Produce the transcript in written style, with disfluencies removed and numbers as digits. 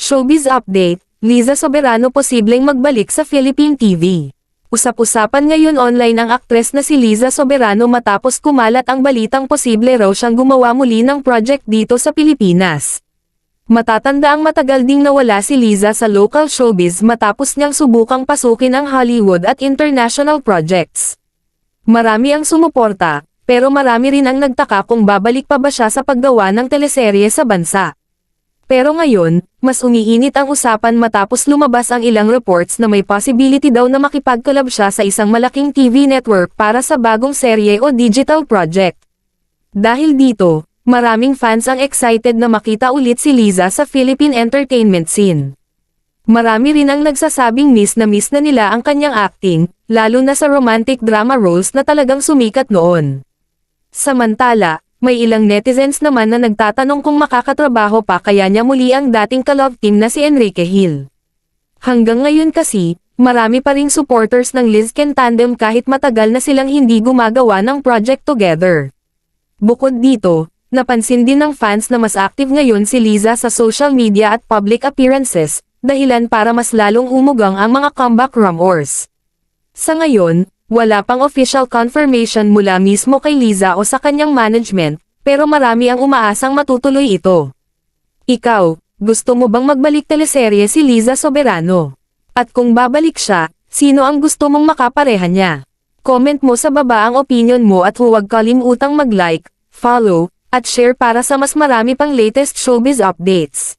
Showbiz Update, Liza Soberano posibleng magbalik sa Philippine TV. Usap-usapan ngayon online ang aktres na si Liza Soberano matapos kumalat ang balitang posible raw siyang gumawa muli ng project dito sa Pilipinas. Matatanda ang matagal ding nawala si Liza sa local showbiz matapos niyang subukang pasukin ang Hollywood at international projects. Marami ang sumuporta, pero marami rin ang nagtaka kung babalik pa ba siya sa paggawa ng teleserye sa bansa. Pero ngayon, mas umiinit ang usapan matapos lumabas ang ilang reports na may possibility daw na makipag-collab siya sa isang malaking TV network para sa bagong serye o digital project. Dahil dito, maraming fans ang excited na makita ulit si Liza sa Philippine entertainment scene. Marami rin ang nagsasabing miss na nila ang kanyang acting, lalo na sa romantic drama roles na talagang sumikat noon. Samantala, may ilang netizens naman na nagtatanong kung makakatrabaho pa kaya niya muli ang dating ka-love team na si Enrique Hill. Hanggang ngayon kasi, marami pa ring supporters ng Lizken tandem kahit matagal na silang hindi gumagawa ng project together. Bukod dito, napansin din ng fans na mas active ngayon si Liza sa social media at public appearances, dahilan para mas lalong umugang ang mga comeback rumors. Sa ngayon, wala pang official confirmation mula mismo kay Liza o sa kanyang management, pero marami ang umaasang matutuloy ito. Ikaw, gusto mo bang magbalik teleserye si Liza Soberano? At kung babalik siya, sino ang gusto mong makapareha niya? Comment mo sa baba ang opinion mo at huwag kalimutang mag-like, follow, at share para sa mas marami pang latest showbiz updates.